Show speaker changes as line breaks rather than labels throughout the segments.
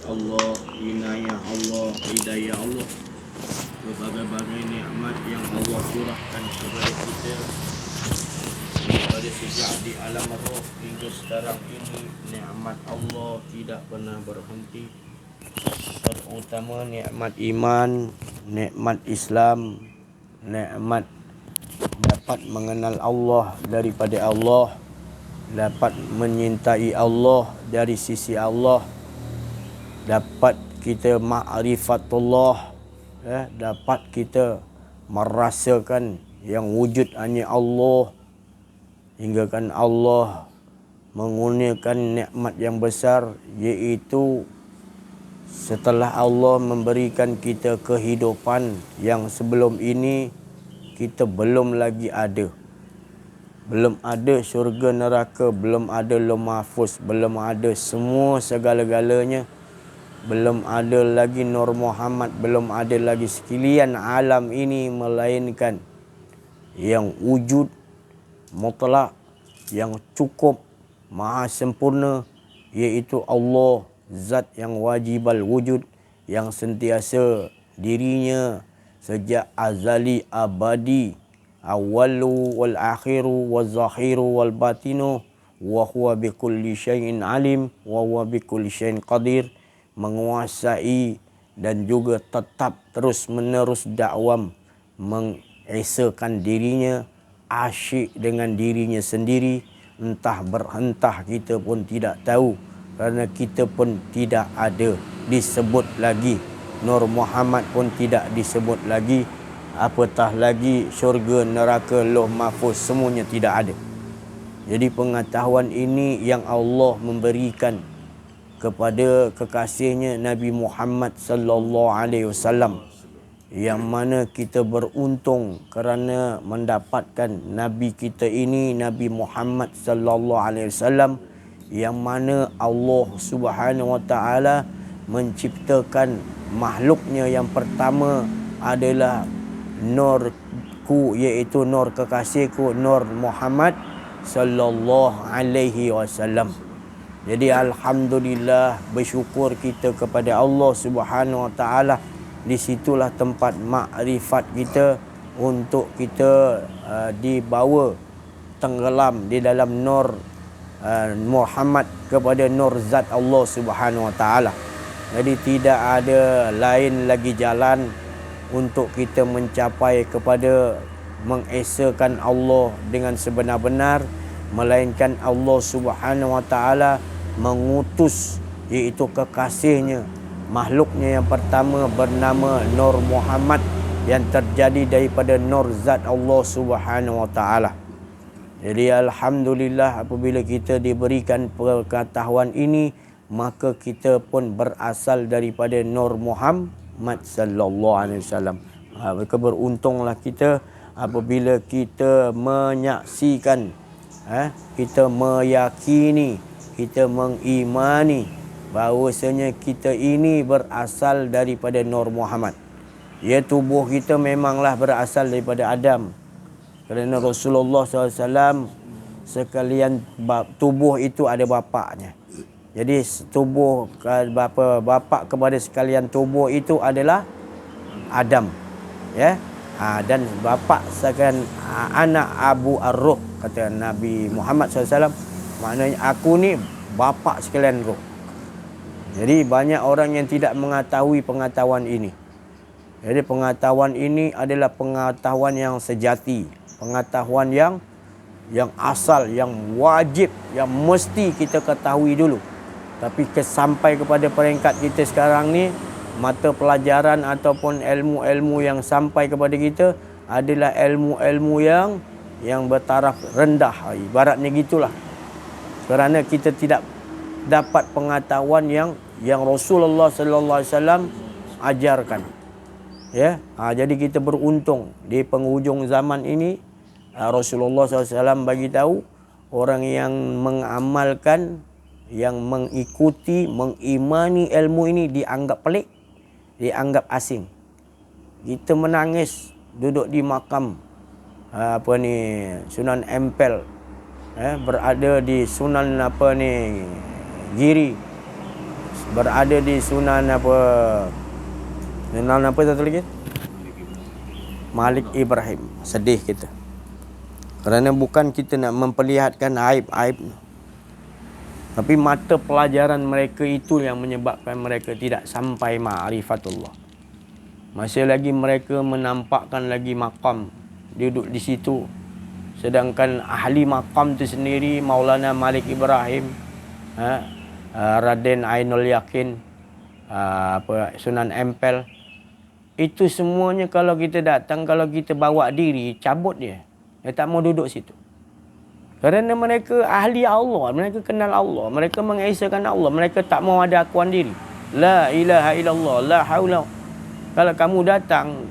Allah, inayah Allah, hidayah Allah, berbagai-bagai nikmat yang Allah curahkan kepada kita pada sejak di alam roh hingga sekarang ini. Nikmat Allah tidak pernah berhenti, terutama nikmat iman, nikmat Islam, nikmat dapat mengenal Allah daripada Allah, dapat menyintai Allah dari sisi Allah, dapat kita ma'rifatullah, dapat kita merasakan yang wujud hanya Allah, hingga kan Allah mengurniakan nikmat yang besar, iaitu setelah Allah memberikan kita kehidupan yang sebelum ini kita belum lagi ada. Belum ada syurga neraka, belum ada lauh mahfuz, belum ada semua segala-galanya. Belum ada lagi Nur Muhammad, belum ada lagi sekalian alam ini, melainkan yang wujud mutlak, yang cukup, maha sempurna, iaitu Allah, zat yang wajibal wujud, yang sentiasa dirinya sejak azali abadi, awalu wal akhiru wal zahiru wal batinu, wa huwa bikulli syai'in alim, wa huwa bikulli syai'in qadir, menguasai dan juga tetap terus menerus dakwam mengesakan dirinya, asyik dengan dirinya sendiri, entah kita pun tidak tahu, kerana kita pun tidak ada disebut lagi, Nur Muhammad pun tidak disebut lagi, apatah lagi syurga, neraka, lauh mahfuz, semuanya tidak ada. Jadi pengetahuan ini yang Allah memberikan kepada kekasihnya Nabi Muhammad sallallahu alaihi wasallam, yang mana kita beruntung kerana mendapatkan Nabi kita ini, Nabi Muhammad sallallahu alaihi wasallam, yang mana Allah Subhanahu wa taala menciptakan makhluknya yang pertama adalah nurku, iaitu nur kekasihku, Nur Muhammad sallallahu alaihi wasallam. Jadi alhamdulillah, bersyukur kita kepada Allah Subhanahu wa taala. Di situlah tempat makrifat kita untuk kita dibawa tenggelam di dalam nur Muhammad, kepada nur zat Allah Subhanahu wa taala. Jadi tidak ada lain lagi jalan untuk kita mencapai kepada mengesakan Allah dengan sebenar-benar, melainkan Allah Subhanahu wa taala mengutus, iaitu kekasihnya, makhluknya yang pertama bernama Nur Muhammad, yang terjadi daripada nur zat Allah Subhanahu wa taala. Jadi alhamdulillah, apabila kita diberikan pengetahuan ini, maka kita pun berasal daripada Nur Muhammad sallallahu alaihi wasallam. Beruntunglah kita apabila kita menyaksikan, kita meyakini, kita mengimani bahawasanya kita ini berasal daripada Nur Muhammad. Ya, tubuh kita memanglah berasal daripada Adam, kerana Rasulullah SAW sekalian tubuh itu ada bapaknya. Jadi tubuh bapa kepada sekalian tubuh itu adalah Adam, ya. Dan bapa sekalian anak Abu Ar-Ruh, kata Nabi Muhammad SAW, maknanya aku ni bapa sekalian roh. Jadi banyak orang yang tidak mengetahui pengetahuan ini. Jadi pengetahuan ini adalah pengetahuan yang sejati, pengetahuan yang asal, yang wajib, yang mesti kita ketahui dulu. Tapi sampai kepada peringkat kita sekarang ni, mata pelajaran ataupun ilmu-ilmu yang sampai kepada kita adalah ilmu-ilmu yang bertaraf rendah, ibaratnya gitulah. Kerana kita tidak dapat pengetahuan yang Rasulullah sallallahu alaihi wasallam ajarkan. Ya, jadi kita beruntung di penghujung zaman ini, Rasulullah SAW bagi tahu orang yang mengamalkan, yang mengikuti, mengimani ilmu ini dianggap pelik, dianggap asing. Kita menangis duduk di makam Sunan Ampel, berada di Sunan Giri,
berada di Sunan apa? Sunan apa satu lagi? Malik Ibrahim. Sedih kita. Kerana bukan kita nak memperlihatkan aib-aib, tapi mata pelajaran mereka itu yang menyebabkan mereka tidak sampai ma'rifatullah. Masih lagi mereka menampakkan lagi maqam, duduk di situ. Sedangkan ahli maqam itu sendiri Maulana Malik Ibrahim, Raden Ainul Yakin, Sunan Ampel, itu semuanya kalau kita datang, kalau kita bawa diri, cabut dia. Dia tak mau duduk situ. Kerana mereka ahli Allah, mereka kenal Allah, mereka mengesahkan Allah, mereka tak mau ada akuan diri. La ilaha illallah, la haula. Kalau kamu datang,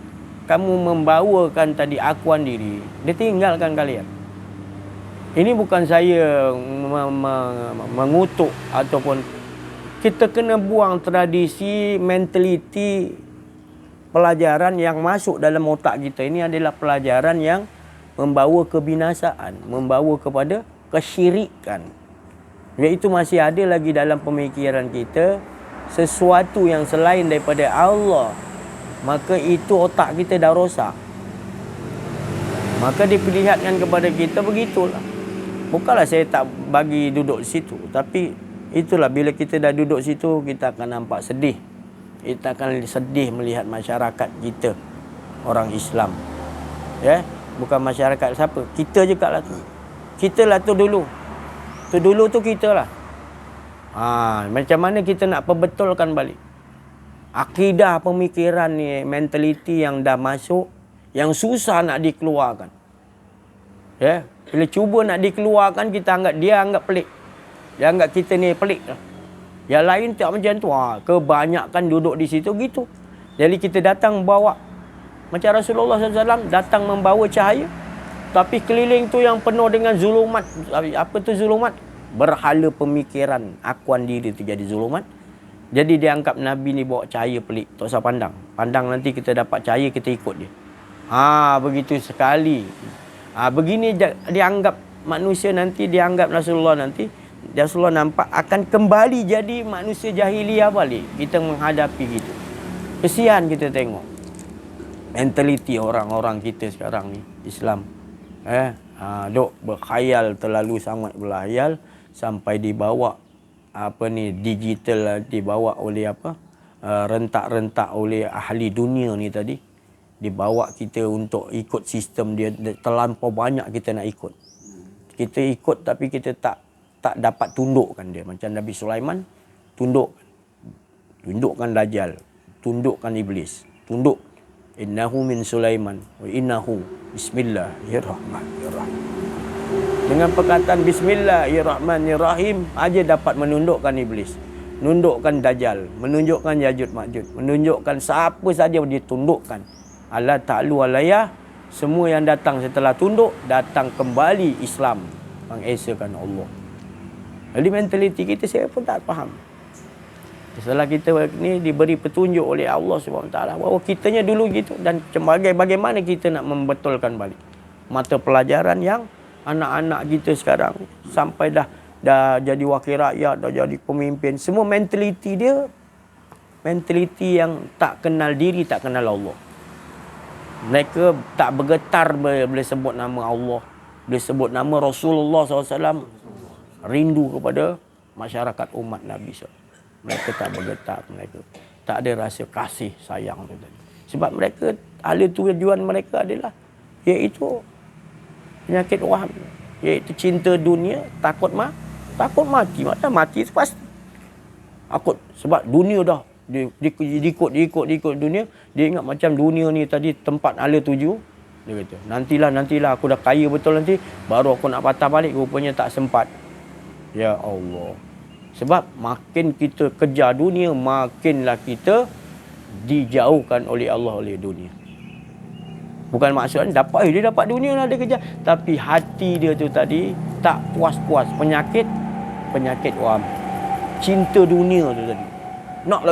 kamu membawakan tadi akuan diri, dia tinggalkan kalian. Ini bukan saya mengutuk ataupun, kita kena buang tradisi, mentaliti, pelajaran yang masuk dalam otak kita. Ini adalah pelajaran yang membawa kebinasaan, membawa kepada kesyirikan. Iaitu masih ada lagi dalam pemikiran kita sesuatu yang selain daripada Allah, maka itu otak kita dah rosak. Maka diperlihatkan kepada kita begitulah. Bukanlah saya tak bagi duduk situ, tapi itulah, bila kita dah duduk situ, kita akan nampak sedih. Kita akan sedih melihat masyarakat kita, orang Islam. Ya, bukan masyarakat siapa, kita juga lah tu. Kita lah tu dulu. Tu dulu tu kita lah. Macam mana kita nak perbetulkan balik akidah, pemikiran ni, mentaliti yang dah masuk, yang susah nak dikeluarkan. Ya, bila cuba nak dikeluarkan, kita anggap dia anggap pelik. Dia anggap kita ni pelik lah. Yang lain tak macam tu. Kebanyakan duduk di situ gitu. Jadi kita datang bawa, macam Rasulullah SAW datang membawa cahaya, tapi keliling tu yang penuh dengan zulumat. Apa tu zulumat? Berhala pemikiran, akuan diri tu jadi zulumat. Jadi dia anggap Nabi ni bawa cahaya pelik. Tak usah pandang. Pandang nanti kita dapat cahaya, kita ikut dia. Begitu sekali. Begini dia anggap manusia nanti, dia anggap Rasulullah nanti. Rasulullah nampak akan kembali jadi manusia jahiliyah balik. Kita menghadapi gitu. Kesian kita tengok mentaliti orang-orang kita sekarang ni, Islam. Dok berkhayal, terlalu sangat berkhayal sampai dibawa digital, dibawa oleh rentak-rentak oleh ahli dunia ni tadi, dibawa kita untuk ikut sistem dia. Terlampau banyak kita nak ikut. Kita ikut tapi kita tak dapat tundukkan dia. Macam Nabi Sulaiman, tundukkan Dajjal, tundukkan iblis, tunduk. Innahu min Sulaiman wa innahu bismillahirrahmanirrahim. Dengan perkataan bismillahirrahmanirrahim aja dapat menundukkan iblis, menundukkan Dajjal, menunjukkan Yajud Majud, menunjukkan siapa saja dia tundukkan. Allah ta'alu alayah. Semua yang datang setelah tunduk, datang kembali Islam, mengesahkan Allah. Jadi mentaliti kita saya pun tak faham. Setelah kita ni diberi petunjuk oleh Allah SWT bahawa kitanya dulu gitu, dan bagaimana kita nak membetulkan balik mata pelajaran yang anak-anak kita sekarang sampai dah jadi wakil rakyat, dah jadi pemimpin, semua mentaliti dia mentaliti yang tak kenal diri, tak kenal Allah. Mereka tak bergetar bila sebut nama Allah, bila sebut nama Rasulullah SAW, rindu kepada masyarakat umat Nabi SAW. Mereka tak bergetar, mereka tak ada rasa kasih sayang tu tadi. Sebab mereka, ahli tujuan mereka adalah iaitu penyakit waham, iaitu cinta dunia, takut mati. Macam mati itu pasti. Takut sebab dunia dah diikut dunia. Dia ingat macam dunia ni tadi tempat ahli tuju. Dia kata, nantilah aku dah kaya betul nanti baru aku nak patah balik, rupanya tak sempat. Ya Allah. Sebab makin kita kejar dunia, makinlah kita dijauhkan oleh Allah oleh dunia. Bukan maksudnya dia dapat dunia lah dia kejar, tapi hati dia tu tadi tak puas-puas, penyakit waham. Cinta dunia tu tadi. Nak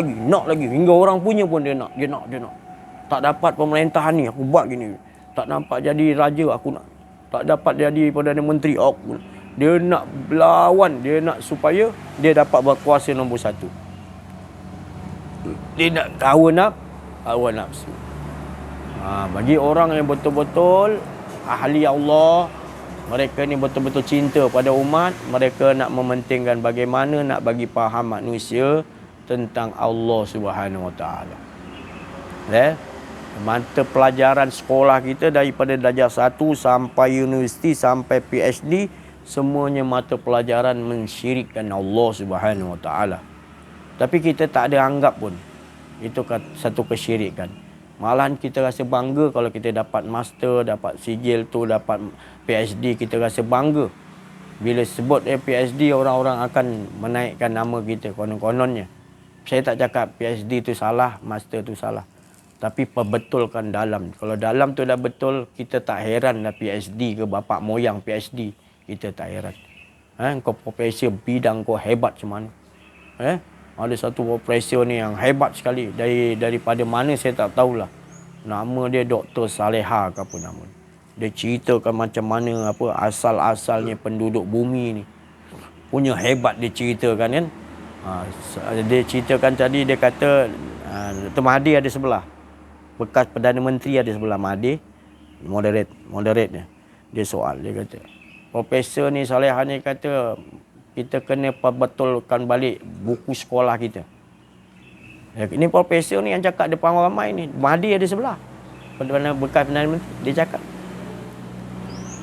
lagi. Hingga orang punya pun dia nak. Tak dapat pemerintahan ni, aku buat gini. Tak nampak jadi raja, aku nak. Tak dapat jadi Perdana Menteri, aku nak. Dia nak berlawan, dia nak supaya dia dapat berkuasa nombor 1. Dia nak hawa nafsu. Bagi orang yang betul-betul ahli Allah, mereka ni betul-betul cinta pada umat, mereka nak mementingkan bagaimana nak bagi faham manusia tentang Allah Subhanahu Wa Taala. Mata pelajaran sekolah kita daripada darjah 1 sampai universiti sampai PhD, semuanya mata pelajaran mensyirikkan Allah Subhanahu Wa Taala. Tapi kita tak ada anggap pun itu satu kesyirikan. Malahan kita rasa bangga kalau kita dapat master, dapat sijil tu, dapat PhD, kita rasa bangga. Bila sebut PhD, orang-orang akan menaikkan nama kita konon-kononnya. Saya tak cakap PhD tu salah, master tu salah. Tapi perbetulkan dalam. Kalau dalam tu dah betul, kita tak heran dah PhD ke bapak moyang PhD. Kita tak heran. Kau profesor bidang kau hebat macam mana. Ada satu profesor ni yang hebat sekali. Daripada mana saya tak tahulah. Nama dia Dr. Saleha ke apa nama. Dia ceritakan macam mana asal-asalnya penduduk bumi ni. Punya hebat dia ceritakan kan. Dia ceritakan tadi, dia kata Dr. Mahathir ada sebelah. Bekas Perdana Menteri ada sebelah Mahathir. Moderate dia. Dia soal, dia kata, Profesor ni Saleha ni kata, kita kena perbetulkan balik buku sekolah kita. Ini profesor ni yang cakap depan orang ramai ni. Mahathir ada sebelah. Bekas Perdana Menteri. Dia cakap,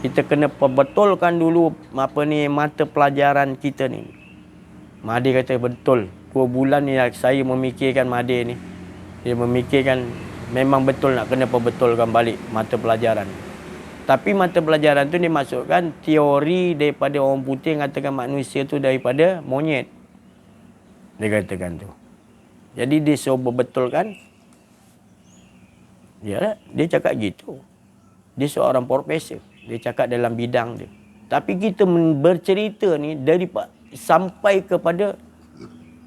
kita kena perbetulkan dulu mata pelajaran kita ni. Mahathir kata betul. 2 bulan ni saya memikirkan Mahathir ni. Dia memikirkan memang betul nak kena perbetulkan balik mata pelajaran. Tapi mata pelajaran tu dimasukkan teori daripada orang putih yang katakan manusia tu daripada monyet. Dia katakan tu. Jadi dia suruh berbetulkan. Ya, dia cakap gitu. Dia seorang profesor. Dia cakap dalam bidang dia. Tapi kita bercerita ni sampai kepada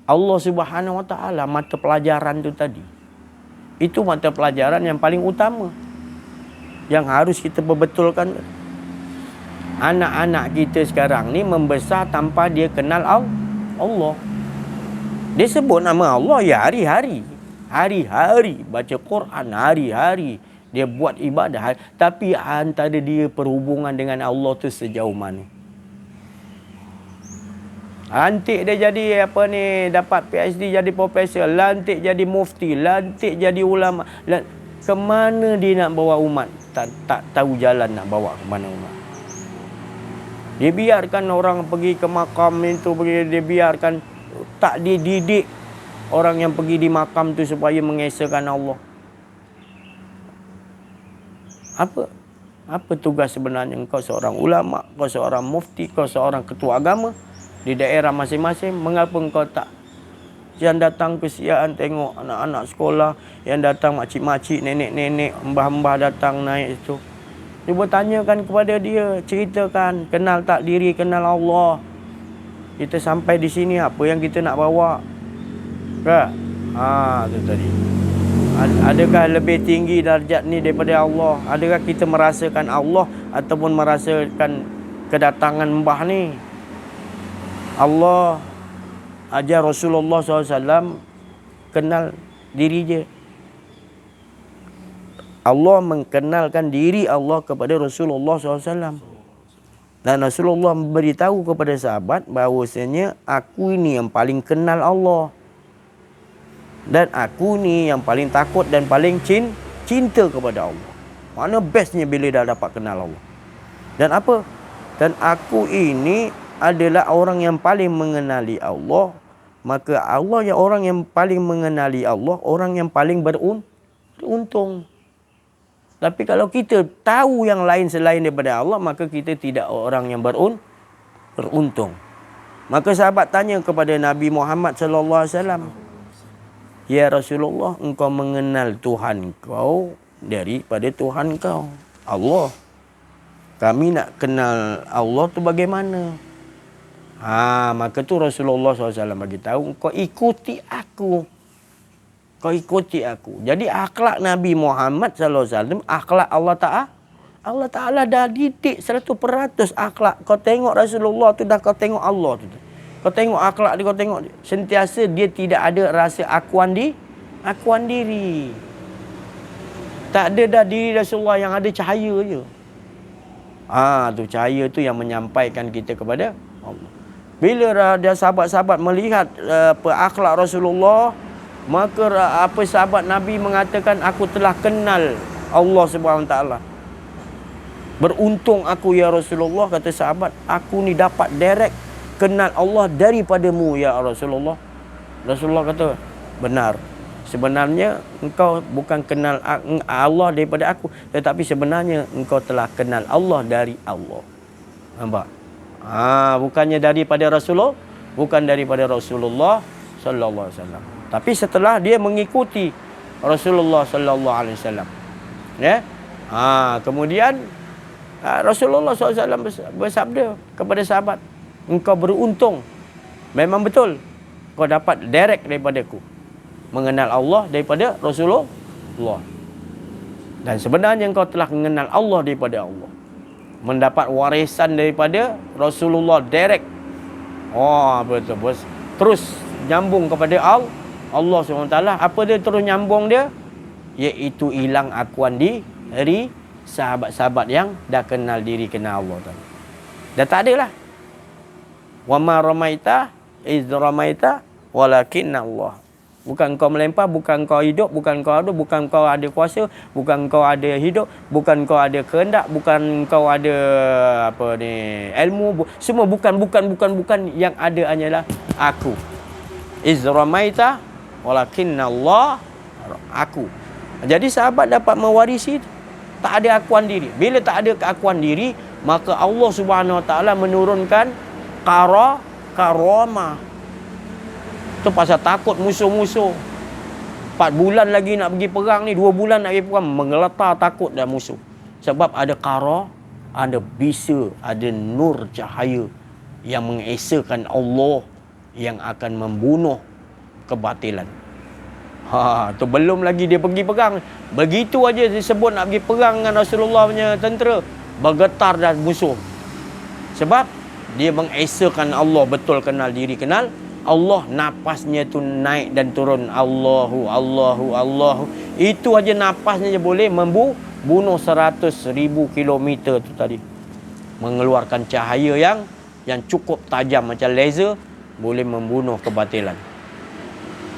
Allah Subhanahu Wa Taala, mata pelajaran tu tadi. Itu mata pelajaran yang paling utama. Yang harus kita berbetulkan. Anak-anak kita sekarang ni membesar tanpa dia kenal Allah. Dia sebut nama Allah ya hari-hari. Hari-hari baca Quran, hari-hari dia buat ibadah. Tapi antara dia perhubungan dengan Allah tu sejauh mana? Lantik dia jadi dapat PhD jadi profesor, lantik jadi mufti, lantik jadi ulama. Kemana dia nak bawa umat? Tak tahu jalan nak bawa ke mana umat. Dia biarkan orang pergi ke makam itu, dia biarkan, tak dididik orang yang pergi di makam tu supaya mengesahkan Allah. Apa tugas sebenarnya kau seorang ulama, kau seorang mufti, kau seorang ketua agama di daerah masing-masing? Mengapa kau tak yang datang kesiaan tengok anak-anak sekolah, yang datang makcik-makcik, nenek-nenek, mbah-mbah datang naik itu. Cuba tanyakan kepada dia, ceritakan, kenal tak diri, kenal Allah. Kita sampai di sini, apa yang kita nak bawa? Ke? Itu tadi. Adakah lebih tinggi darjat ni daripada Allah? Adakah kita merasakan Allah ataupun merasakan kedatangan mbah ni? Allah ajar Rasulullah SAW kenal diri dia. Allah mengenalkan diri Allah kepada Rasulullah SAW. Dan Rasulullah memberitahu kepada sahabat bahawasanya aku ini yang paling kenal Allah. Dan aku ni yang paling takut dan paling cinta kepada Allah. Mana bestnya bila dah dapat kenal Allah. Dan apa? Dan aku ini adalah orang yang paling mengenali Allah. Maka Allah yang orang yang paling mengenali Allah, orang yang paling beruntung. Tapi kalau kita tahu yang lain selain daripada Allah, maka kita tidak orang yang beruntung. Maka sahabat tanya kepada Nabi Muhammad SAW, ya Rasulullah, engkau mengenal Tuhan kau daripada Tuhan kau, Allah. Kami nak kenal Allah tu bagaimana? Maka tu Rasulullah SAW bagi tahu, kau ikuti aku. Kau ikuti aku. Jadi akhlak Nabi Muhammad SAW, akhlak Allah Ta'ala. Allah Ta'ala dah didik 100% akhlak. Kau tengok Rasulullah tu dah kau tengok Allah tu. Kau tengok akhlak dia, kau tengok dia. Sentiasa dia tidak ada rasa akuan Akuan diri. Tak ada dah diri Rasulullah, yang ada cahaya je. Tu cahaya tu yang menyampaikan kita kepada Allah. Bila dia sahabat-sahabat melihat akhlak Rasulullah, maka sahabat Nabi mengatakan, aku telah kenal Allah Subhanahu Wa Taala. Beruntung aku ya Rasulullah, kata sahabat, aku ni dapat direct kenal Allah daripadamu ya Rasulullah. Rasulullah kata, benar. Sebenarnya engkau bukan kenal Allah daripada aku, tetapi sebenarnya engkau telah kenal Allah dari Allah. Nampak? Bukannya daripada Rasulullah, bukan daripada Rasulullah sallallahu alaihi wasallam. Tapi setelah dia mengikuti Rasulullah sallallahu alaihi wasallam. Ya? Kemudian Rasulullah SAW bersabda kepada sahabat, engkau beruntung. Memang betul, kau dapat direct daripada aku, mengenal Allah daripada Rasulullah. Dan sebenarnya engkau telah mengenal Allah daripada Allah, mendapat warisan daripada Rasulullah direct. Betul bos. Terus nyambung kepada Allah SWT. Apa dia terus nyambung dia? Iaitu hilang akuan diri sahabat-sahabat yang dah kenal diri, kenal Allah tadi. Dah tak ada lah. Wa ma ramaita iz ramaita walakinna Allah. Bukan kau melempar, bukan kau hidup, bukan kau ada, bukan kau ada kuasa, bukan kau ada hidup, bukan kau ada kehendak, bukan kau ada ilmu, semua bukan, yang ada hanyalah aku. Iz ramaita walakinna Allah, aku. Jadi sahabat dapat mewarisi itu. Tak ada akuan diri. Bila tak ada keakuan diri, maka Allah Subhanahu Wa Taala menurunkan karamah. Itu pasal takut musuh-musuh. 4 bulan lagi nak pergi perang ni, 2 bulan nak pergi perang, menggeletar takut dah musuh. Sebab ada ada bisa, ada nur cahaya yang mengesakan Allah, yang akan membunuh kebatilan. Tu belum lagi dia pergi perang. Begitu aja disebut nak pergi perang dengan Rasulullah punya tentera, bergetar dah musuh. Sebab dia mengesakan Allah, betul kenal diri, kenal Allah. Napasnya tu naik dan turun, Allahu. Itu aja napasnya je boleh membunuh 100,000 kilometer tu tadi. Mengeluarkan cahaya yang cukup tajam macam laser, boleh membunuh kebatilan.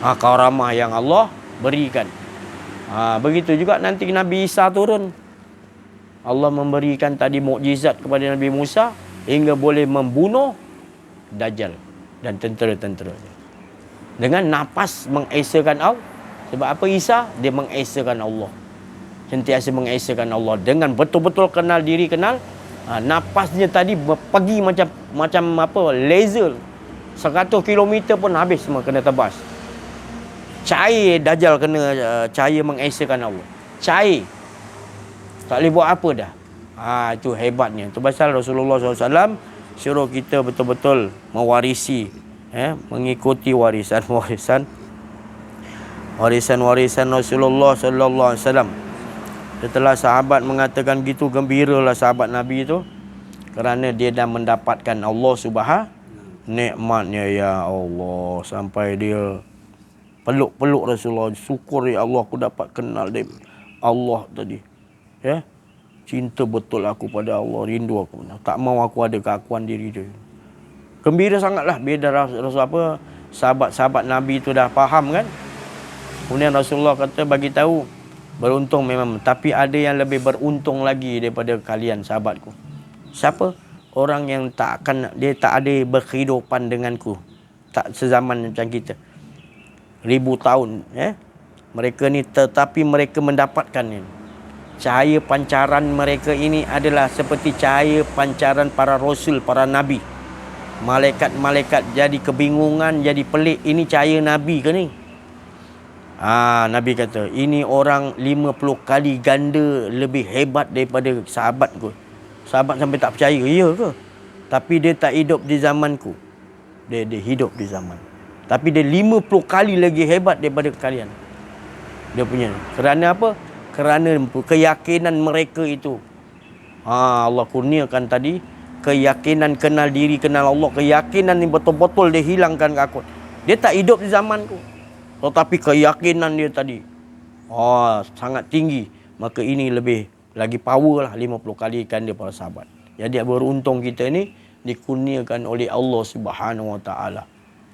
Karamah yang Allah berikan. Begitu juga nanti Nabi Isa turun. Allah memberikan tadi mukjizat kepada Nabi Musa hingga boleh membunuh Dajjal dan tentera-tenteranya. Dengan napas mengesakan Allah. Sebab apa Isa? Dia mengesakan Allah. Sentiasa mengesakan Allah. Dengan betul-betul kenal diri, kenal. Napasnya tadi pergi macam laser. 100 km pun habis semua, kena tebas. Cair Dajjal kena cahaya mengesakan Allah. Cair. Tak boleh buat apa dah. Itu hebatnya. Itu pasal Rasulullah SAW suruh kita betul-betul mewarisi, mengikuti warisan Rasulullah SAW. Setelah sahabat mengatakan gitu, gembiralah sahabat Nabi itu, kerana dia dah mendapatkan Allah Subhanahu nikmatnya. Ya Allah, sampai dia peluk Rasulullah, syukur ya Allah, aku dapat kenal dia Allah tadi. Cinta betul aku pada Allah, rindu aku. Tak mau aku ada keakuan diri dia. Gembira sangatlah bila sahabat-sahabat Nabi itu dah faham kan. Kemudian Rasulullah kata, bagi tahu, beruntung memang, tapi ada yang lebih beruntung lagi daripada kalian sahabatku. Siapa? Orang yang tak ada berkehidupan denganku, tak sezaman macam kita, 1000 tahun. Mereka ni, tetapi mereka mendapatkan ni. Cahaya pancaran mereka ini adalah seperti cahaya pancaran para rasul, para nabi. Malaikat-malaikat jadi kebingungan, jadi pelik. Ini cahaya Nabi ke ni? Nabi kata, ini orang 50 kali ganda lebih hebat daripada sahabatku. Sahabat sampai tak percaya, ya ke? Tapi dia tak hidup di zamanku. Dia hidup di zaman. Tapi dia 50 kali lagi hebat daripada kalian. Dia punya. Kerana apa? Kerana keyakinan mereka itu. Allah kurniakan tadi keyakinan kenal diri, kenal Allah. Keyakinan ni betul-betul dia hilangkan keakuan. Dia tak hidup di zamanku. tetapi keyakinan dia tadi sangat tinggi, maka ini lebih lagi power lah, 50 kali ganda para sahabat. Jadi beruntung kita ni dikurniakan oleh Allah Subhanahu Wa Taala.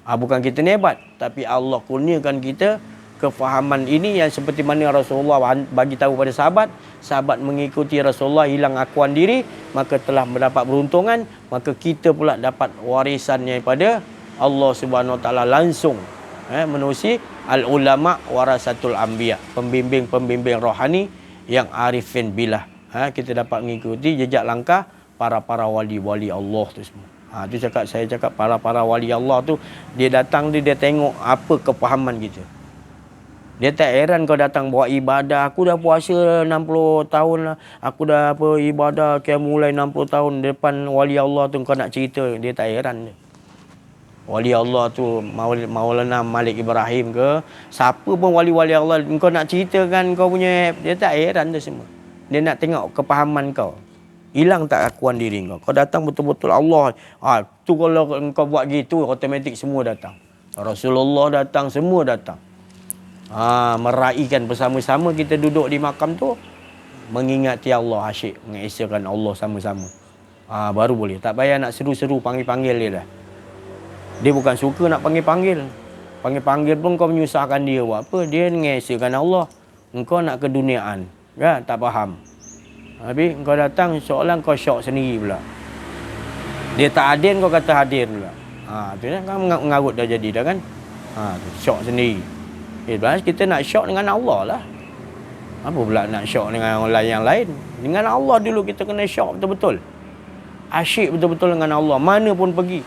Bukan kita ni hebat, tapi Allah kurniakan kita kefahaman ini yang seperti mana Rasulullah bagi tahu pada sahabat. Sahabat mengikuti Rasulullah, hilang akuan diri, maka telah mendapat beruntungan. Maka kita pula dapat warisannya daripada Allah Subhanahu Wa Taala langsung menerusi al-ulama warasatul anbiya, pembimbing-pembimbing rohani yang arifin billah. Kita dapat mengikuti jejak langkah para wali-wali Allah tu semua. Tu saya cakap para wali Allah tu, dia datang dia tengok apa kepahaman kita. Dia tak heran kau datang buat ibadah. Aku dah puasa 60 tahun lah. Aku dah ibadah mulai 60 tahun depan wali Allah tu, kau nak cerita. Dia tak heran dia. Wali Allah tu Maulana Malik Ibrahim ke, siapa pun wali-wali Allah, kau nak ceritakan kau punya, dia tak heran tu semua. Dia nak tengok kepahaman kau. Hilang tak akuan diri kau. Kau datang betul-betul Allah. Tu kalau kau buat gitu, automatik semua datang. Rasulullah datang, semua datang. Meraihkan bersama-sama kita duduk di makam tu, mengingati Allah, asyik mengesahkan Allah sama-sama. Baru boleh. Tak payah nak seru-seru panggil-panggil dia dah. Dia bukan suka nak panggil-panggil. Panggil-panggil pun kau menyusahkan dia. Buat apa? Dia mengesahkan Allah. Engkau nak keduniaan. Ya, tak faham. Habis kau datang seolah kau syok sendiri pula. Dia tak hadir, kau kata hadir pula. Tu kan kau mengarut dah jadi dah kan. Syok sendiri. Kita nak syok dengan Allah lah. Apa pula nak syok dengan orang lain yang lain? Dengan Allah dulu kita kena syok betul-betul. Asyik betul-betul dengan Allah. Mana pun pergi.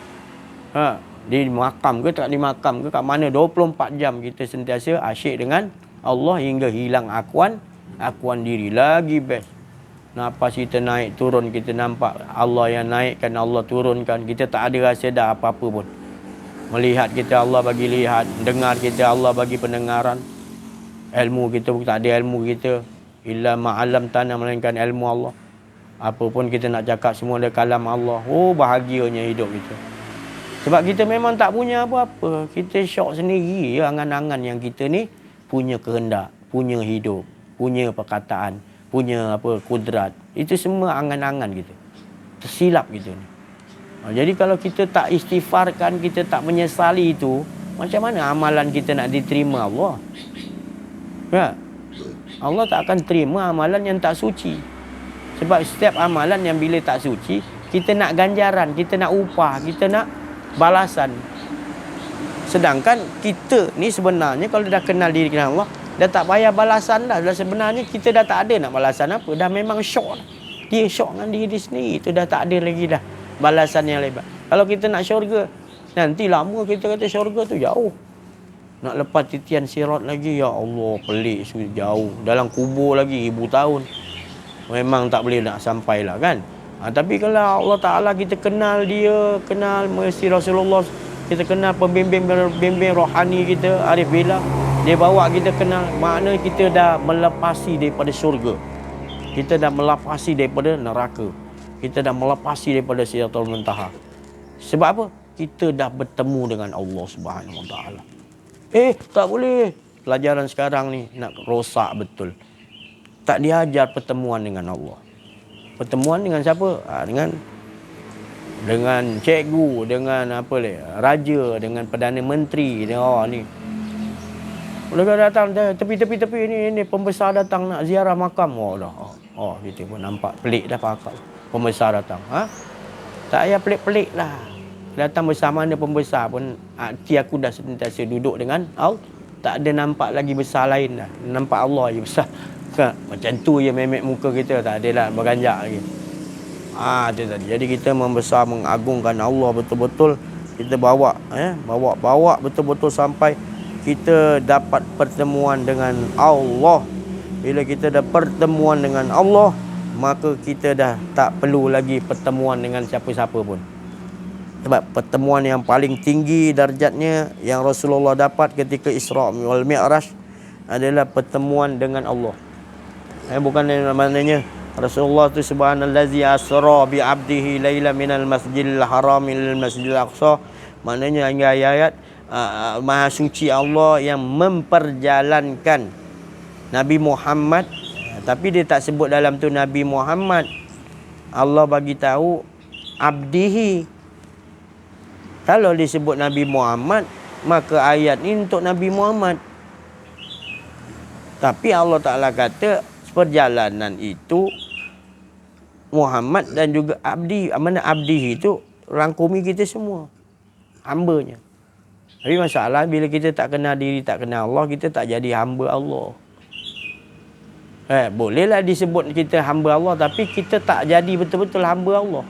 Di makam ke tak di makam ke, kat mana 24 jam kita sentiasa asyik dengan Allah hingga hilang akuan diri. Lagi best. Nafas kita naik turun, kita nampak Allah yang naikkan, Allah turunkan. Kita tak ada rasa dah apa-apa pun. Melihat kita Allah bagi lihat, dengar kita Allah bagi pendengaran. Ilmu kita pun tak ada ilmu kita. Illa ma'alam tanah, melainkan ilmu Allah. Apa pun kita nak cakap semua ada kalam Allah. Bahagianya hidup kita. Sebab kita memang tak punya apa-apa. Kita syok sendiri angan-angan yang kita ni punya kehendak, punya hidup, punya perkataan, punya kudrat. Itu semua angan-angan kita. Tersilap kita ni. Jadi kalau kita tak istighfarkan, kita tak menyesali itu, macam mana amalan kita nak diterima Allah? Ya. Allah tak akan terima amalan yang tak suci. Sebab setiap amalan yang bila tak suci, kita nak ganjaran, kita nak upah, kita nak balasan. Sedangkan kita ni sebenarnya kalau dah kenal diri kenal Allah, dah tak payah balasan dah. Sebenarnya kita dah tak ada nak balasan apa. Dah memang syok lah. Dia syok dengan diri dia sendiri. Itu dah tak ada lagi dah balasan yang lebat. Kalau kita nak syurga, nanti lama kita kata syurga tu jauh. Nak lepas titian sirat lagi, ya Allah, pelik jauh. Dalam kubur lagi 1000 tahun. Memang tak boleh nak sampai lah kan. Tapi kalau Allah Ta'ala kita kenal dia, kenal mesti Rasulullah, kita kenal pembimbing rohani kita, arif billah, dia bawa kita kenal, makna kita dah melepasi daripada syurga. Kita dah melepasi daripada neraka. Kita dah melepasi daripada Sidratul Muntaha. Sebab apa? Kita dah bertemu dengan Allah Subhanahu Wa Taala. Tak boleh. Pelajaran sekarang ni nak rosak betul. Tak diajar pertemuan dengan Allah. Pertemuan dengan siapa? Dengan cikgu, dengan raja, dengan Perdana Menteri. Ni. Mereka datang tepi ni pembesar datang nak ziarah makam. Kita pun nampak pelik dah pakak. Pembesar datang. Tak payah pelik-pelik lah. Datang bersama ada pembesar pun, hati aku dah sentiasa duduk dengan Allah. Tak ada nampak lagi besar lain dah. Nampak Allah je besar. Macam tu je memek muka kita, tak ada lah berganjak lagi. Itu tadi. Jadi kita membesar, mengagungkan Allah betul-betul. Kita bawa betul-betul sampai kita dapat pertemuan dengan Allah. Bila kita dah pertemuan dengan Allah, maka kita dah tak perlu lagi pertemuan dengan siapa-siapa pun. Sebab pertemuan yang paling tinggi darjatnya yang Rasulullah dapat ketika Isra wal Mi'raj adalah pertemuan dengan Allah. Bukan maknanya Rasulullah tu subhanallazi asra bi 'abdihi laila minal masjidil haram ilal masjidil aqsa. Maknanya ayat Maha suci Allah yang memperjalankan Nabi Muhammad. Tapi dia tak sebut dalam tu Nabi Muhammad. Allah bagi tahu abdihi. Kalau disebut Nabi Muhammad, maka ayat ni untuk Nabi Muhammad. Tapi Allah Ta'ala kata perjalanan itu Muhammad dan juga abdi. Mana abdihi itu rangkumi kita semua, hambanya. Tapi masalah bila kita tak kenal diri, tak kenal Allah, kita tak jadi hamba Allah. Bolehlah disebut kita hamba Allah, tapi kita tak jadi betul-betul hamba Allah.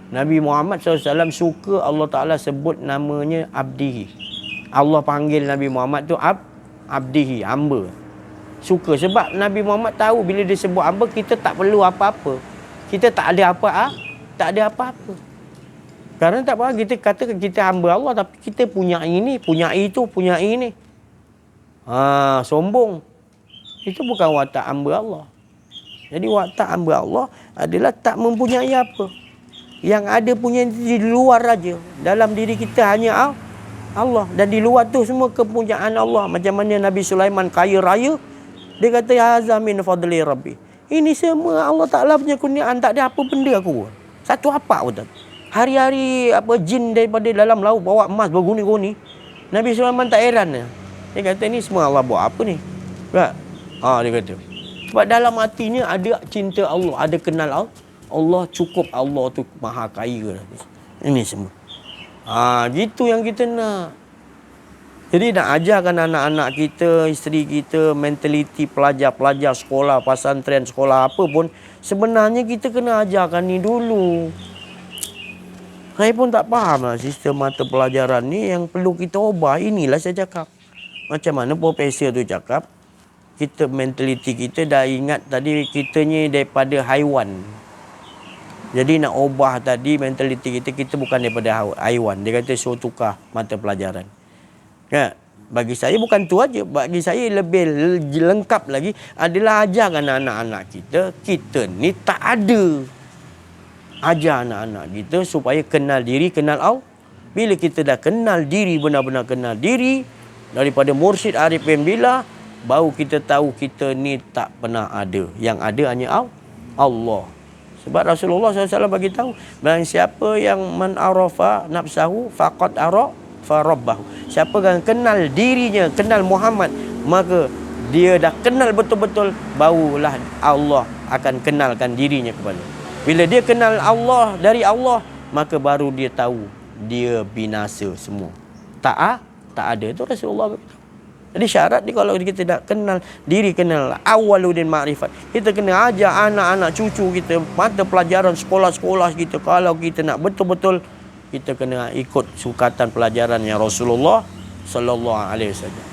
Nabi Muhammad SAW suka Allah Ta'ala sebut namanya abdihi. Allah panggil Nabi Muhammad tu abdihi, hamba. Suka sebab Nabi Muhammad tahu bila dia sebut hamba, kita tak perlu apa-apa. Kita tak ada apa-apa. Kerana tak apa, kita katakan kita hamba Allah, tapi kita punya ini, punya itu, punya ini. Sombong. Itu bukan watak hamba Allah. Jadi watak hamba Allah adalah tak mempunyai apa. Yang ada punya di luar aja. Dalam diri kita hanya Allah. Dan di luar tu semua kepunyaan Allah. Macam mana Nabi Sulaiman kaya raya, dia kata haza min fadli rabbi. Ini semua Allah Ta'ala punya kurniaan. Tak ada apa benda aku. Satu apa pun tak. Hari-hari jin daripada dalam laut bawa emas berguni-guni. Nabi Sulaiman tak heran. Dia kata ni semua Allah buat apa ni? Tak? Dia kata. Sebab dalam hatinya ada cinta Allah, ada kenal Allah, cukup Allah tu maha kaya. Ini semua. Gitu yang kita nak. Jadi nak ajarkan anak-anak kita, isteri kita, mentaliti pelajar-pelajar sekolah, pesantren, sekolah apa pun, sebenarnya kita kena ajarkan ni dulu. Saya pun tak faham lah sistem mata pelajaran ni yang perlu kita ubah. Inilah saya cakap. Macam mana profesor tu cakap, kita mentaliti kita dah ingat tadi kita ni daripada haiwan. Jadi nak ubah tadi mentaliti kita bukan daripada haiwan. Dia kata suruh tukar mata pelajaran. Bagi saya bukan tu aja. Bagi saya lebih lengkap lagi adalah ajarkan anak-anak kita ni tak ada. Ajar anak-anak kita supaya kenal diri, kenal Allah. Bila kita dah kenal diri, benar-benar kenal diri daripada Mursyid Arifin Billah, baru kita tahu kita ni tak pernah ada. Yang ada hanya Allah. Sebab Rasulullah SAW bagi tahu, barang siapa yang man arafa nafsahu faqad arafa rabbahu. Siapa yang kenal dirinya, kenal Muhammad, maka dia dah kenal betul-betul, barulah Allah akan kenalkan dirinya kepada. Bila dia kenal Allah dari Allah, maka baru dia tahu dia binasa semua. Tak ada. Itu Rasulullah beritahu. Jadi syarat ni kalau kita nak kenal diri, kenal awwaluddin ma'rifat. Kita kena ajar anak-anak cucu kita mata pelajaran sekolah-sekolah kita. Kalau kita nak betul-betul, kita kena ikut sukatan pelajarannya Rasulullah sallallahu alaihi wasallam.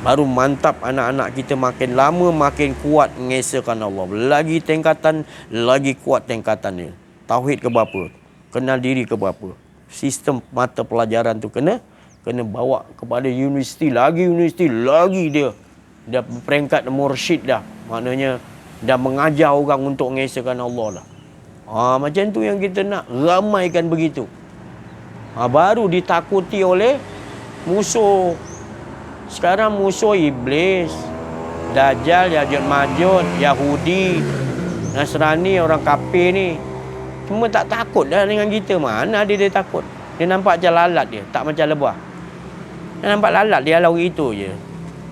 Baru mantap anak-anak kita makin lama makin kuat mengesahkan Allah. Lagi tingkatan, lagi kuat tingkatan dia. Tauhid ke berapa? Kenal diri ke berapa? Sistem mata pelajaran tu kena bawa kepada universiti lagi dia dah peringkat mursyid dah. Maknanya dah mengajar orang untuk mengesahkan Allah lah. Macam tu yang kita nak ramaikan begitu. Baru ditakuti oleh musuh. Sekarang musuh iblis, Dajjal, Ya'juj Ma'juj, Yahudi, Nasrani, orang kafir ni. Cuma tak takut dah dengan kita. Mana dia takut? Dia nampak macam lalat dia, tak macam lebah. Dia nampak lalat, dia lalu itu je.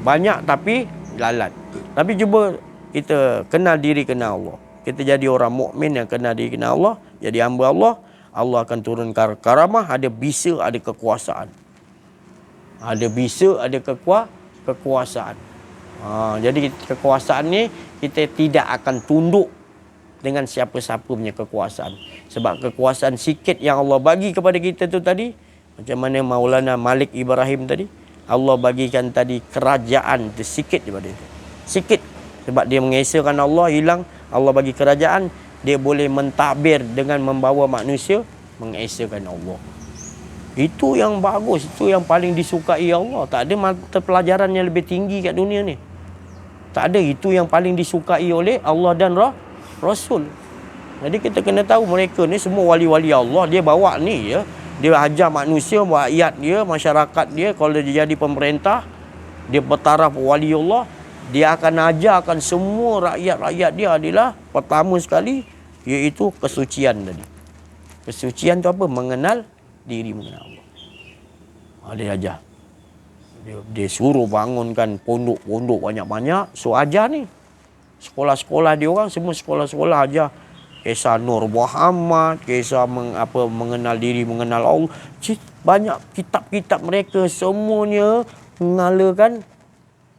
Banyak tapi lalat. Tapi cuba kita kenal diri, kenal Allah. Kita jadi orang mukmin yang kenal diri, kenal Allah, jadi hamba Allah. Allah akan turunkan karamah, ada bisa, ada kekuasaan. Ada bisa, ada kekuasaan. Jadi kekuasaan ni kita tidak akan tunduk dengan siapa-siapa punya kekuasaan. Sebab kekuasaan sikit yang Allah bagi kepada kita tu tadi, macam mana Maulana Malik Ibrahim tadi, Allah bagikan tadi kerajaan tu sikit daripada itu. Sikit. Sebab dia mengesahkan Allah, hilang. Allah bagi kerajaan, dia boleh mentadbir dengan membawa manusia mengesahkan Allah. Itu yang bagus, itu yang paling disukai Allah. Tak ada mata pelajaran yang lebih tinggi kat dunia ni. Tak ada. Itu yang paling disukai oleh Allah dan Rasul. Jadi kita kena tahu mereka ni semua wali-wali Allah. Dia bawa ni ya, Dia ajar manusia, rakyat dia, masyarakat dia, kalau dia jadi pemerintah, dia bertaraf waliullah, dia akan ajarkan semua rakyat-rakyat dia adalah pertama sekali iaitu kesucian tadi. Kesucian tu apa? Mengenal diri, mengenal Allah. Dia ajar. Dia suruh bangunkan pondok-pondok banyak-banyak. So ajar ni. Sekolah-sekolah dia orang semua sekolah-sekolah ajar. Kisah Nur Muhammad, kisah mengenal diri, mengenal Allah. Banyak kitab-kitab mereka semuanya mengalarkan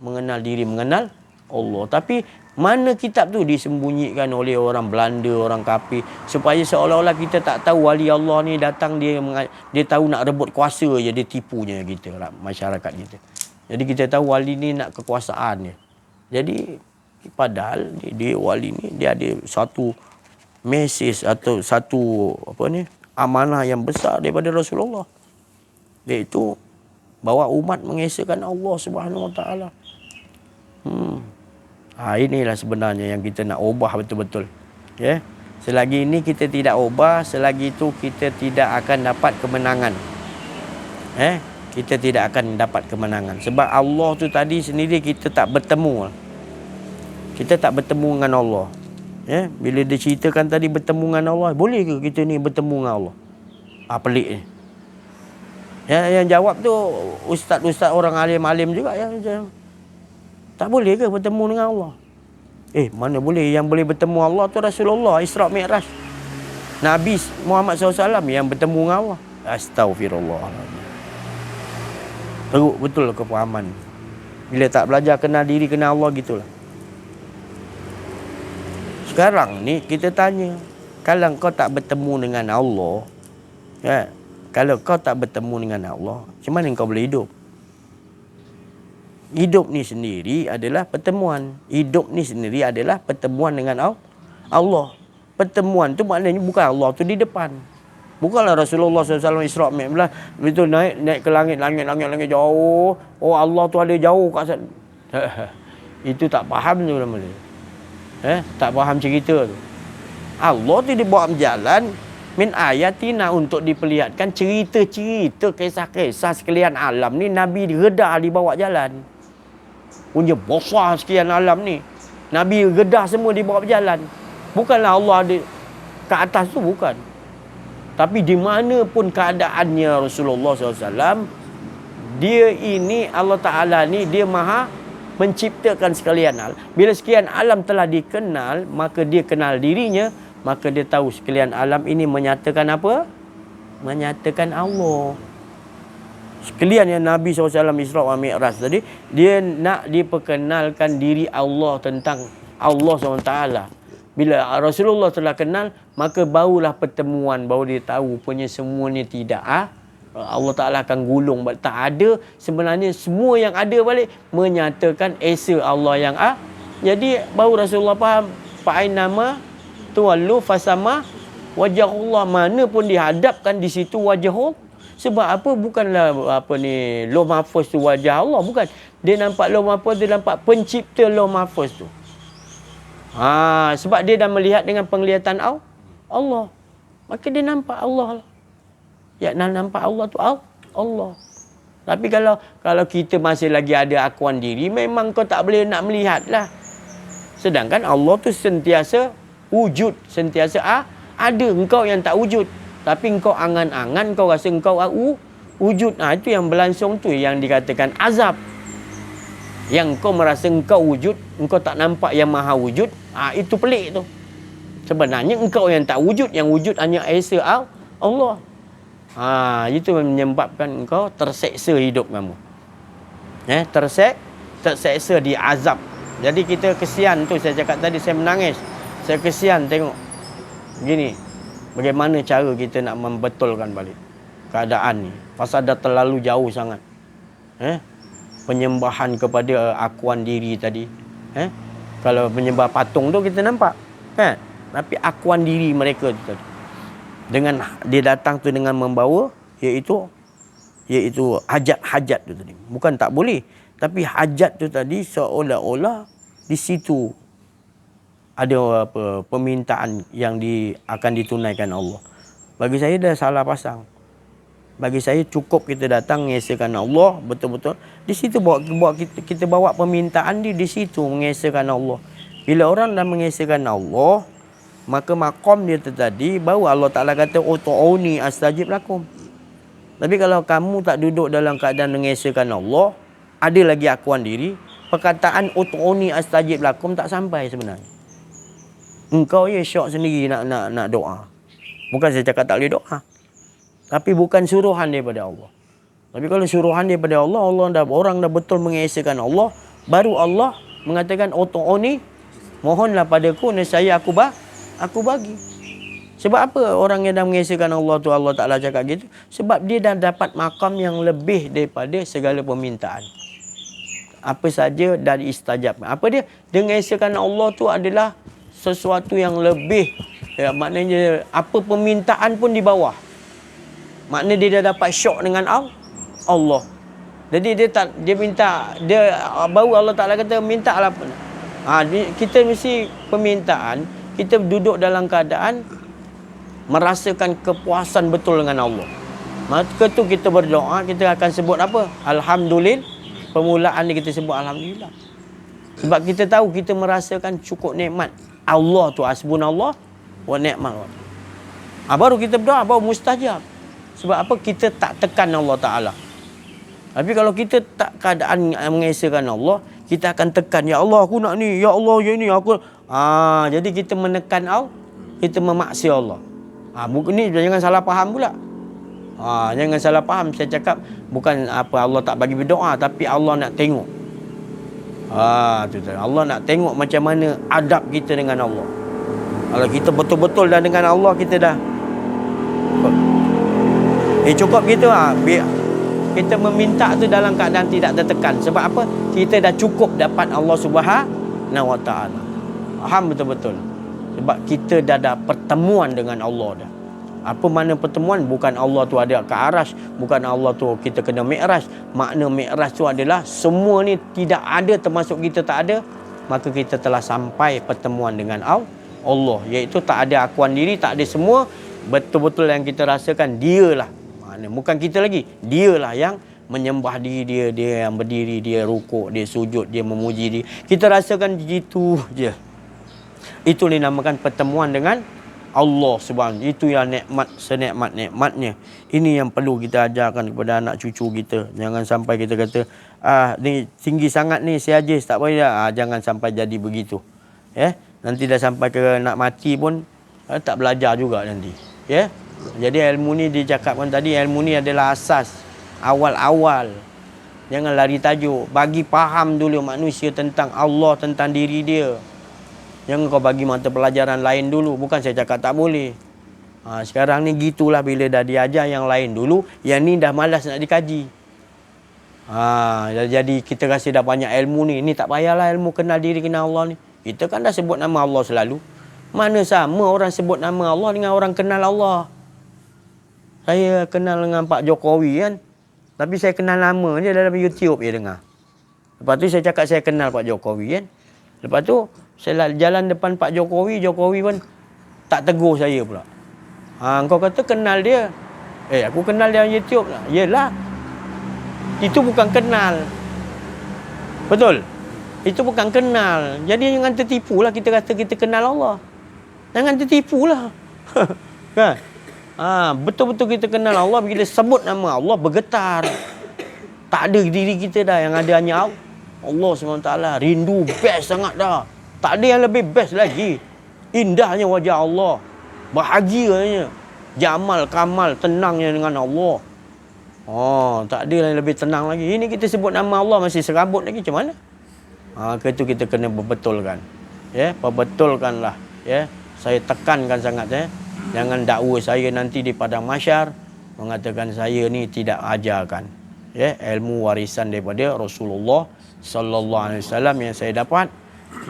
mengenal diri, mengenal Allah. Tapi mana kitab tu disembunyikan oleh orang Belanda, orang kafir, supaya seolah-olah kita tak tahu wali Allah ni datang dia tahu nak rebut kuasa je, dia tipunya kita, masyarakat kita. Jadi kita tahu wali ni nak kekuasaan dia. Jadi padahal dia wali ni dia ada satu mesej atau satu amanah yang besar daripada Rasulullah, iaitu bawa umat mengesahkan Allah Subhanahu Wa Taala. Inilah sebenarnya yang kita nak ubah betul-betul. Ya. Selagi ini kita tidak ubah, selagi itu kita tidak akan dapat kemenangan. Kita tidak akan dapat kemenangan. Sebab Allah tu tadi sendiri kita tak bertemu. Kita tak bertemu dengan Allah. Ya. Bila dia ceritakan tadi bertemu dengan Allah, boleh ke kita ni bertemu dengan Allah? Pelik ni. Yang jawab tu ustaz-ustaz orang alim-alim juga yang tak boleh ke bertemu dengan Allah? Mana boleh? Yang boleh bertemu Allah tu Rasulullah, Isra' Mi'raj. Nabi Muhammad SAW yang bertemu dengan Allah. Astaghfirullahaladzim. Teruk betul kefahaman. Bila tak belajar kenal diri, kenal Allah, gitulah. Sekarang ni kita tanya, kalau kau tak bertemu dengan Allah, kalau kau tak bertemu dengan Allah, macam mana kau boleh hidup? Hidup ni sendiri adalah pertemuan. Hidup ni sendiri adalah pertemuan dengan Allah. Pertemuan tu maknanya bukan Allah tu di depan. Bukanlah Rasulullah SAW Isra' Mi'raj betul naik ke langit jauh. Oh, Allah tu ada jauh kat sana. Itu tak faham tu nama dia. Tak faham cerita tu. Allah tu dibawa berjalan min ayatina untuk diperlihatkan cerita-cerita, kisah-kisah sekalian alam ni. Nabi redah dibawa jalan. Punya besar sekian alam ni, Nabi redah semua dibawa berjalan. Bukanlah Allah ada ke atas tu, bukan. Tapi di mana pun keadaannya Rasulullah SAW, dia ini Allah Ta'ala ni dia maha menciptakan sekalian alam. Bila sekian alam telah dikenal, maka dia kenal dirinya, maka dia tahu sekalian alam ini menyatakan apa? Menyatakan Allah. Sekalian yang Nabi SAW Isra' wa Mi'raj tadi, dia nak diperkenalkan diri Allah tentang Allah SWT. Bila Rasulullah telah kenal, maka barulah pertemuan, baru dia tahu punya semuanya tidak. Allah Ta'ala akan gulung. Tak ada, sebenarnya semua yang ada balik menyatakan esa Allah yang Jadi baru Rasulullah faham, fa'ainama tuwallu fasama wajahullah, mana pun dihadapkan di situ wajahullah. Sebab apa? Bukanlah Lauh Mahfuz tu wajah Allah, bukan. Dia nampak Lauh Mahfuz, dia nampak pencipta Lauh Mahfuz tu. Sebab dia dah melihat dengan penglihatan Allah. Maka dia nampak Allah. Ya, nampak Allah tu Allah. Tapi kalau kita masih lagi ada akuan diri, memang kau tak boleh nak melihat lah. Sedangkan Allah tu sentiasa wujud, sentiasa ada. Engkau yang tak wujud. Tapi engkau angan-angan, kau rasa engkau wujud. Itu yang berlangsung tu yang dikatakan azab. Yang kau merasa engkau wujud, engkau tak nampak yang maha wujud. Itu pelik tu. Sebenarnya engkau yang tak wujud, yang wujud hanya esa Allah. Itu menyebabkan engkau terseksa hidup kamu. Terseksa di azab. Jadi kita kesian tu, saya cakap tadi saya menangis. Saya kesian tengok gini. Bagaimana cara kita nak membetulkan balik keadaan ni? Pasal dah terlalu jauh sangat. Penyembahan kepada akuan diri tadi. Kalau menyembah patung tu kita nampak. Tapi akuan diri mereka tu tadi. Dengan dia datang tu dengan membawa iaitu hajat-hajat tu tadi. Bukan tak boleh, tapi hajat tu tadi seolah-olah di situ ada permintaan yang akan ditunaikan Allah. Bagi saya dah salah pasang. Bagi saya cukup kita datang mengesahkan Allah betul-betul. Di situ kita bawa permintaan di situ mengesahkan Allah. Bila orang dah mengesahkan Allah, maka maqam dia tu tadi baru Allah Taala kata utu'uni astajib lakum. Tapi kalau kamu tak duduk dalam keadaan mengesahkan Allah, ada lagi akuan diri, perkataan utu'uni astajib lakum tak sampai sebenarnya. Engkau ya syok sendiri nak doa. Bukan saya cakap tak boleh doa. Tapi bukan suruhan daripada Allah. Tapi kalau suruhan daripada Allah, orang dah betul mengesahkan Allah, baru Allah mengatakan utu'uni, mohonlah padaku nescaya aku bagi. Sebab apa orang yang dah mengesahkan Allah tu Allah Taala cakap gitu? Sebab dia dah dapat makam yang lebih daripada segala permintaan. Apa saja dari istajab. Apa dia? Dengan mengesahkan Allah tu adalah sesuatu yang lebih. Ya, maknanya apa permintaan pun di bawah. Maknanya dia dah dapat syok dengan Allah. Jadi dia minta, baru Allah Taala kata mintalah. Kita mesti permintaan, kita duduk dalam keadaan merasakan kepuasan betul dengan Allah. Maka tu kita berdoa, kita akan sebut apa? Alhamdulillah. Permulaan ni kita sebut alhamdulillah. Sebab kita tahu kita merasakan cukup nikmat Allah tu, hasbunallah wa ni'mal wakil. Baru kita berdoa, baru mustajab. Sebab apa? Kita tak tekan Allah Ta'ala. Tapi kalau kita tak keadaan mengesahkan Allah, kita akan tekan, ya Allah aku nak ni, ya Allah ya ni aku. Jadi kita menekan Allah, kita memaksi Allah. Ni jangan salah faham pula. Jangan salah faham, saya cakap bukan apa Allah tak bagi berdoa, tapi Allah nak tengok. Allah nak tengok macam mana adab kita dengan Allah. Kalau kita betul-betul dah dengan Allah, kita dah cukup gitu. Kita meminta tu dalam keadaan tidak tertekan. Sebab apa? Kita dah cukup dapat Allah Subhanahu Wa Taala. Faham betul-betul. Sebab kita dah ada pertemuan dengan Allah dah. Apa makna pertemuan? Bukan Allah tu ada ke arasy, bukan Allah tu kita kena mi'raj. Makna mi'raj tu adalah semua ni tidak ada termasuk kita tak ada, maka kita telah sampai pertemuan dengan Allah, iaitu tak ada akuan diri, tak ada semua, betul-betul yang kita rasakan dialah. Bukan kita lagi, dialah yang menyembah diri dia, dia yang berdiri, dia rukuk, dia sujud, dia memuji dia. Kita rasakan begitu je. Itu dinamakan pertemuan dengan Allah Subhanahu. Itu yang nikmat senikmat-nikmatnya. Ini yang perlu kita ajarkan kepada anak cucu kita. Jangan sampai kita kata ni tinggi sangat ni si Hajiz tak payah. Jangan sampai jadi begitu. Nanti dah sampai ke nak mati pun tak belajar juga nanti. Jadi ilmu ni dicakapkan tadi, ilmu ni adalah asas awal-awal. Jangan lari tajuk. Bagi faham dulu manusia tentang Allah, tentang diri dia. Jangan kau bagi mata pelajaran lain dulu. Bukan saya cakap tak boleh. Sekarang ni gitulah, bila dah diajar yang lain dulu, yang ni dah malas nak dikaji. Jadi kita rasa dah banyak ilmu ni. Ni tak payahlah ilmu kenal diri, kenal Allah ni. Kita kan dah sebut nama Allah selalu. Mana sama orang sebut nama Allah dengan orang kenal Allah. Saya kenal dengan Pak Jokowi kan. Tapi saya kenal nama dia dalam YouTube je dengar. Lepas tu saya cakap saya kenal Pak Jokowi kan. Lepas tu saya jalan depan Pak Jokowi, Jokowi pun tak tegur saya pula. Kau kata kenal dia. Aku kenal dia YouTube lah. Yelah. Itu bukan kenal. Betul? Itu bukan kenal. Jadi jangan tertipulah kita kata kita kenal Allah. Jangan tertipulah. Kan? Betul-betul kita kenal Allah, bila sebut nama Allah bergetar. Tak ada diri kita dah, yang ada hanya Allah SWT. Rindu best sangat dah. Tak ada yang lebih best lagi. Indahnya wajah Allah, bahagianya, jamal, kamal, tenangnya dengan Allah. Tak ada yang lebih tenang lagi. Ini kita sebut nama Allah masih serabut lagi, macam mana? Itu kita kena berbetulkan. Perbetulkanlah. Saya tekankan sangat. Jangan dakwa saya nanti di padang mahsyar mengatakan saya ni tidak ajarkan ilmu warisan daripada Rasulullah sallallahu alaihi wasallam yang saya dapat,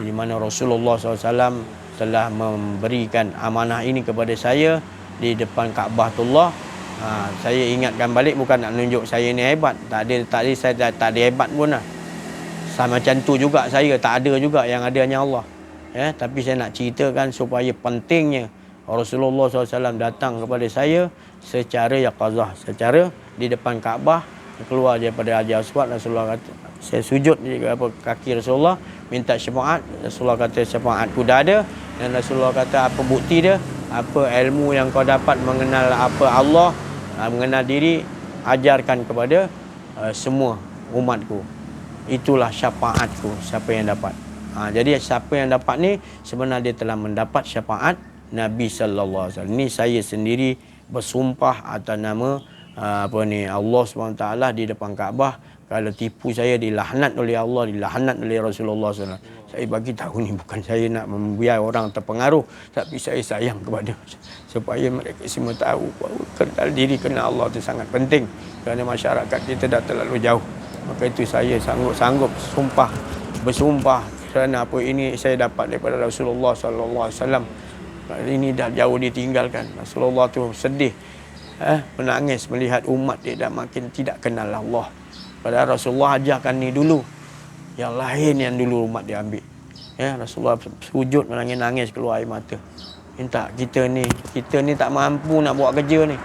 di mana Rasulullah SAW telah memberikan amanah ini kepada saya di depan Kaabahullah. Saya ingatkan balik, bukan nak tunjuk saya ni hebat. Tak ada saya tak ada hebat pun lah. Sama macam tu juga saya tak ada juga, yang ada hanya Allah. Tapi saya nak ceritakan supaya pentingnya Rasulullah SAW datang kepada saya secara yaqazah, secara di depan Kaabah, keluar daripada Hajar Aswad. Rasulullah kata, saya sujud di kaki Rasulullah, minta syafaat. Rasulullah kata syafaatku dah ada. Dan Rasulullah kata, apa bukti dia? Apa ilmu yang kau dapat mengenal apa Allah, mengenal diri, ajarkan kepada semua umatku. Itulah syafaatku, siapa yang dapat. Jadi siapa yang dapat ni sebenarnya dia telah mendapat syafaat Nabi sallallahu alaihi wasallam. Ni saya sendiri bersumpah atas nama Allah SWT di depan Kaabah. Kalau tipu saya dilaknat oleh Allah, dilaknat oleh Rasulullah SAW. Saya bagi tahu ni bukan saya nak membiar orang terpengaruh, tapi saya sayang kepada supaya mereka semua tahu bahawa kenal diri, kenal Allah itu sangat penting. Kerana masyarakat kita dah terlalu jauh. Maka itu saya sanggup bersumpah kerana apa ini saya dapat daripada Rasulullah SAW. Ini dah jauh ditinggalkan. Rasulullah tu sedih, menangis melihat umat dia dah makin tidak kenal Allah. Padahal Rasulullah ajarkan ni dulu, yang lain yang dulu umat dia ambil. Rasulullah sujud menangis-nangis keluar air mata. Minta kita ni tak mampu nak buat kerja ni.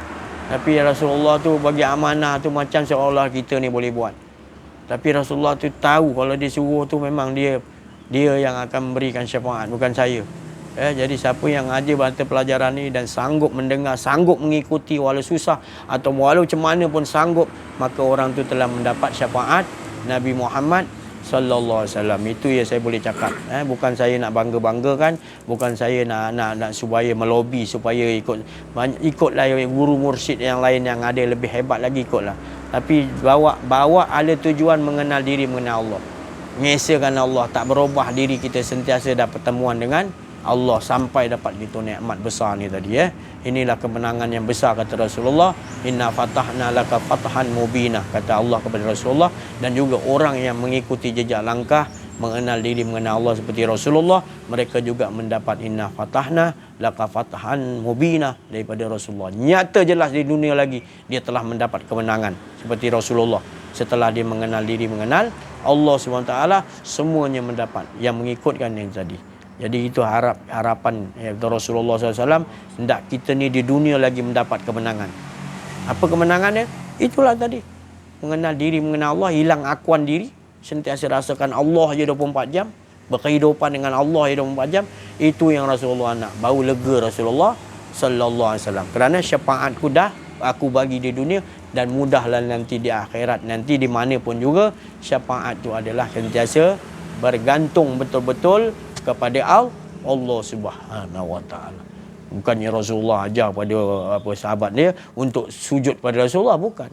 Tapi Rasulullah tu bagi amanah tu macam seolah kita ni boleh buat. Tapi Rasulullah tu tahu kalau dia suruh tu memang dia yang akan memberikan syafaat, bukan saya. Jadi siapa yang ada mata pelajaran ni dan sanggup mendengar, sanggup mengikuti walau susah atau walau macam mana pun sanggup, maka orang tu telah mendapat syafaat Nabi Muhammad sallallahu alaihi wasallam. Itu yang saya boleh cakap. Bukan saya nak bangga-banggakan, bukan saya nak supaya melobi supaya ikutlah guru mursyid yang lain yang ada lebih hebat lagi, ikutlah. Tapi bawa ada tujuan mengenal diri, mengenal Allah. Mengesahkan Allah, tak berubah diri kita sentiasa dapat pertemuan dengan Allah sampai dapat gitu nikmat besar ni tadi. Inilah kemenangan yang besar kata Rasulullah. Inna fatahna laka fathan mubinah, kata Allah kepada Rasulullah. Dan juga orang yang mengikuti jejak langkah mengenal diri, mengenal Allah seperti Rasulullah, mereka juga mendapat inna fatahna laka fathan mubinah daripada Rasulullah. Nyata jelas di dunia lagi dia telah mendapat kemenangan seperti Rasulullah. Setelah dia mengenal diri, mengenal Allah SWT, semuanya mendapat yang mengikutkan yang tadi. Jadi itu harapan Rasulullah SAW. Hendak kita ni di dunia lagi mendapat kemenangan. Apa kemenangannya? Itulah tadi. Mengenal diri, mengenal Allah, hilang akuan diri. Sentiasa rasakan Allah je 24 jam. Berkehidupan dengan Allah je 24 jam. Itu yang Rasulullah nak. Baru lega Rasulullah sallallahu alaihi wasallam. Kerana syafaatku dah aku bagi di dunia, dan mudahlah nanti di akhirat, nanti di mana pun juga syafaat itu adalah sentiasa bergantung betul-betul kepada Allah Subhanahu Wa Taala. Bukannya Rasulullah ajar pada sahabat dia untuk sujud pada Rasulullah, bukan.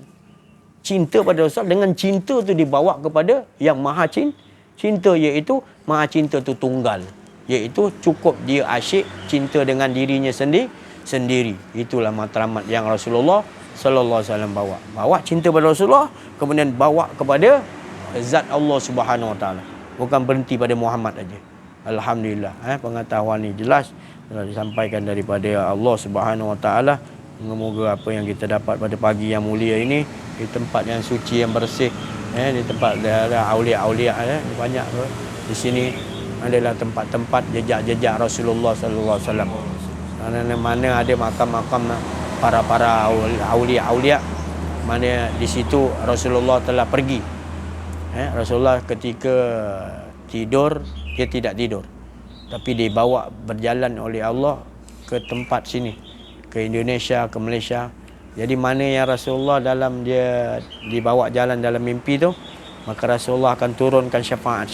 Cinta pada Rasulullah, dengan cinta tu dibawa kepada yang maha cinta, iaitu maha cinta tu tunggal, iaitu cukup dia asyik cinta dengan dirinya sendiri. Itulah matlamat yang Rasulullah sallallahu alaihi wasallam bawa cinta pada Rasulullah, kemudian bawa kepada zat Allah Subhanahu Wa Taala. Bukan berhenti pada Muhammad aja. Alhamdulillah, pengetahuan ni jelas disampaikan daripada Allah Subhanahu Wa Taala. Semoga apa yang kita dapat pada pagi yang mulia ini di tempat yang suci, yang bersih, di tempat ada aulia-aulia, banyak di sini adalah tempat-tempat jejak-jejak Rasulullah sallallahu alaihi wasallam. Mana ada makam-makam para aulia-aulia, mana di situ Rasulullah telah pergi. Rasulullah ketika tidur, dia tidak tidur, tapi dibawa berjalan oleh Allah ke tempat sini, ke Indonesia, ke Malaysia. Jadi mana yang Rasulullah dalam dia dibawa jalan dalam mimpi tu, maka Rasulullah akan turunkan syafaat.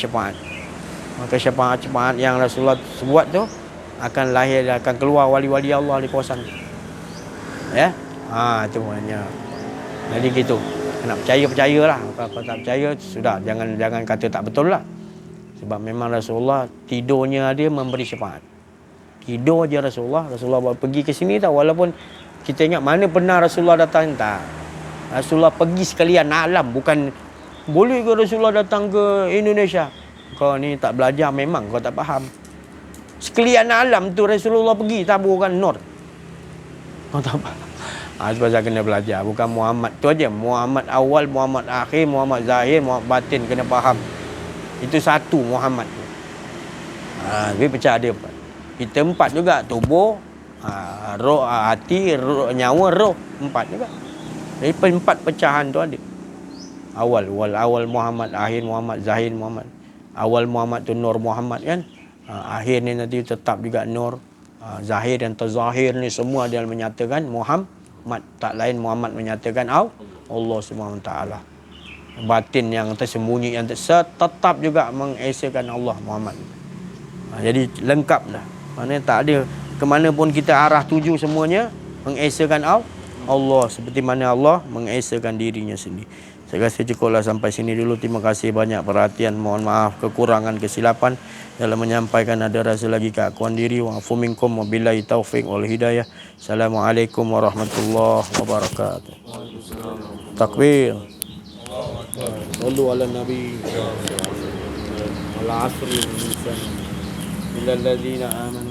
Maka syafaat yang Rasulullah buat tu akan lahir, akan keluar wali-wali Allah di kawasan tu. Itu maknanya. Jadi gitu. Nak percayalah. Kalau tak percaya sudah, jangan kata tak betul lah. Sebab memang Rasulullah tidurnya dia memberi syafaat. Tidur je Rasulullah pergi ke sini tak, walaupun kita ingat mana pernah Rasulullah datang, tak. Rasulullah pergi sekalian alam, bukan boleh ke Rasulullah datang ke Indonesia. Kau ni tak belajar, memang kau tak faham. Sekalian alam tu Rasulullah pergi taburkan nur. Kau tak faham. Sebab kena belajar, bukan Muhammad tu aja. Muhammad awal, Muhammad akhir, Muhammad zahir, Muhammad batin, kena faham. Itu satu Muhammad tu. Tapi pecah dia. Di tempat juga tubuh, Roh, hati, roh, nyawa, roh. 4 juga. Jadi 4 pecahan tu ada. Awal Muhammad, akhir Muhammad, zahir Muhammad. Awal Muhammad tu Nur Muhammad kan. Akhir ni nanti tetap juga Nur. Zahir dan terzahir ni semua dia menyatakan Muhammad. Tak lain Muhammad menyatakan Allah Subhanahu Wa Taala. Batin yang tersembunyi yang tetap juga mengesakan Allah Muhammad. Jadi lengkap dah. Maknanya tak ada ke mana pun kita arah tuju semuanya mengesakan Allah seperti mana Allah mengesakan dirinya sendiri. Saya rasa cukuplah sampai sini dulu. Terima kasih banyak perhatian. Mohon maaf kekurangan kesilapan dalam menyampaikan. Ada rasa lagi keakuan diri. Wa'afu minkum wabillahi taufiq wal hidayah. Assalamualaikum warahmatullahi wabarakatuh. Takbir. Sallu ala Nabi. Wal asri wal insan. Illa alladhina amanu